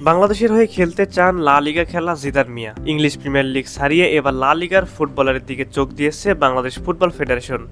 বাংলাদেশের হয়ে খেলতে চান লা লিগা খেলা Zidan Mia. English Premier League ছাড়িয়ে এবার লা লিগার ফুটবলারের দিকে চোখ দিয়েছে Bangladesh football federation.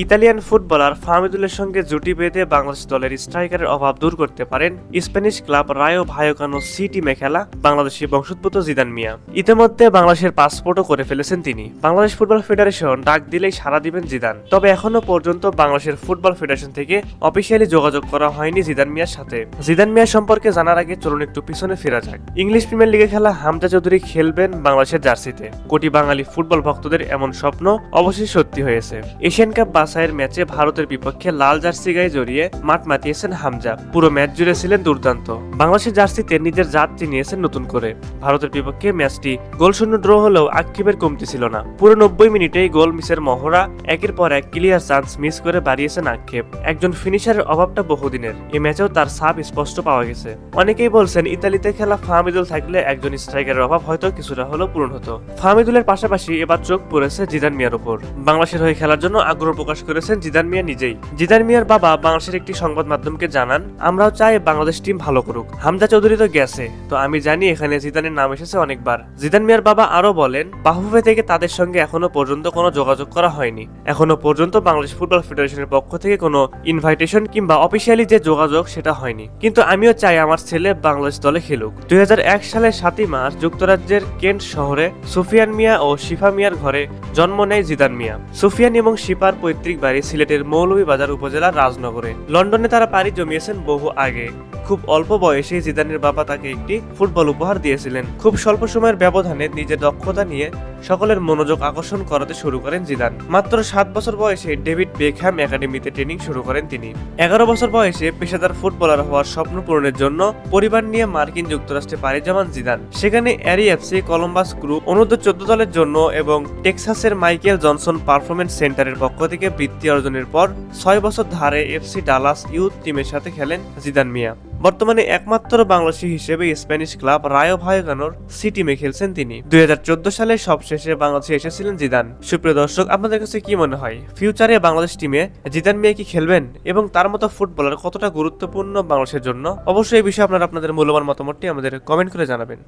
Italian footballer ফাহমিদুলের সঙ্গে জুটি বেঁধে বাংলাদেশ দলের স্ট্রাইকারের অভাব দূর করতে পারেন স্প্যানিশ ক্লাব রায়ো ভায়োকানো সি টিমে খেলা বাংলাদেশি বংশোদ্ভূত জিদান মিয়া। ইতিমধ্যে বাংলাদেশের পাসপোর্টও করে ফেলেছেন তিনি। বাংলাদেশ ফুটবল ফেডারেশন ডাক দিলেই সাড়া দিবেন জিদান। তবে এখনো পর্যন্ত বাংলাদেশের ফুটবল ফেডারেশন থেকে অফিসিয়ালি যোগাযোগ করা হয়নি জিদান মিয়ার সাথে। জিদান মিয়া সম্পর্কে জানার আগে চলুন একটু পিছনে ফেরা যাক। ইংলিশ প্রিমিয়ার লিগে খেলা হামজা চৌধুরী খেলবেন বাংলাদেশের জার্সিতে। কোটি বাঙালি ফুটবল ভক্তদের এমন স্বপ্ন অবশ্যই সত্যি হয়েছে। এশিয়ান কাপ বাছাইয়ের ম্যাচে ভারতের বিপক্ষে লাল জার্সি গায়ে জড়িয়ে মাঠ মাতিয়েছেন হামজা। পুরো ম্যাচ জুড়ে ছিলেন দুর্দান্ত। বাংলাদেশের জার্সিতে নিজের জাত চিনিয়েছেন নতুন করে। ভারতের বিপক্ষে ম্যাচটি গোলশূন্য ড্র হলেও আক্ষেপের কমতি ছিল না। পুরো 90 মিনিটেই গোল মিসের মহড়া, একের পর এক ক্লিয়ার চান্স মিস করে বাড়িয়েছেন আক্ষেপ। একজন ফিনিশারের অভাবটা বহুদিনের। এই ম্যাচেও তার ছাপ স্পষ্ট পাওয়া গেছে। অনেকেই বলছেন ইতালিতে খেলা ফাহমিদুল থাকলে একজন স্ট্রাইকারের অভাব হয়তো কিছুটা হলেও পূরণ হতো। ফাহমিদুলের পাশাপাশি এবার চোখ পড়েছে জিদান মিয়ার উপর। বাংলাদেশের হয়ে খেলার জন্য আগ্রহ প্রকাশ করেছেন জিদান মিয়া নিজেই। জিদান মিয়ার বাবা বাংলাদেশের একটি সংবাদ মাধ্যমকে জানান, আমরাও চাই বাংলাদেশ টিম ভালো করুক। হামজা চৌধুরী তো গেছে, তো আমি জানি এখানে জিদানের নাম এসেছে অনেকবার। জিদান মিয়ার বাবা আরো বলেন, বাফুফে থেকে তাদের সঙ্গে এখনো পর্যন্ত কোনো যোগাযোগ করা হয়নি। এখনো পর্যন্ত বাংলাদেশ ফুটবল ফেডারেশনের পক্ষ থেকে কোনো ইনভাইটেশন কিংবা অফিসিয়ালি যে যোগাযোগ সেটা হয়নি। কিন্তু আমিও চাই আমার ছেলে বাংলাদেশ দলে খেলুক। 2001 সালের 7ই মার্চ যুক্তরাজ্যের কেন্ট শহরে সুফিয়ান মিয়া ও শিফা মিয়ার ঘরে জন্ম নেয় জিদান মিয়া। সুফিয়ান এবং শিফার পৈতৃক বাড়ি সিলেটের মৌলভীবাজার উপজেলার রাজনগরে। লন্ডনে তারা পাড়ি জমিয়েছেন বহু আগে। খুব অল্প বয়সে জিদানের বাবা তাকে একটি ফুটবল উপহার দিয়েছিলেন। খুব স্বল্প সময়ের ব্যবধানে নিজের দক্ষতা নিয়ে সকলের মনোযোগ আকর্ষণ করাতে শুরু করেন জিদান। মাত্র 7 বছর বয়সে ডেভিড বেকহ্যাম একাডেমিতে ট্রেনিং শুরু করেন তিনি। 11 বছর বয়সে পেশাদার ফুটবলার হওয়ার স্বপ্ন পূরণের জন্য পরিবার নিয়ে মার্কিন যুক্তরাষ্ট্রে পাড়ি জমান জিদান। সেখানে অ্যারি এফসি, কলম্বাস গ্রুপ, অনূর্ধ্ব 14 দলের জন্য এবং টেক্সাসের মাইকেল জনসন পারফরমেন্স সেন্টারের পক্ষ থেকে বৃত্তি অর্জনের পর 6 বছর ধরে এফসি ডালাস ইউথ টিমের সাথে খেলেন জিদান মিয়া। বর্তমানে একমাত্র বাংলাদেশি হিসেবে স্প্যানিশ ক্লাব রায়ো ভায়োকানোর সি টিমে খেলছেন তিনি। 2014 সালে সবশেষে বাংলাদেশে এসেছিলেন জিদান। সুপ্রিয় দর্শক, আপনাদের কাছে কি মনে হয় ফিউচারে বাংলাদেশ টিমে জিদান মিয়া কি খেলবেন এবং তার মতো ফুটবলার কতটা গুরুত্বপূর্ণ বাংলাদেশের জন্য? অবশ্যই এই বিষয়ে আপনাদের মূল্যবান মতামতটি আমাদের কমেন্ট করে জানাবেন।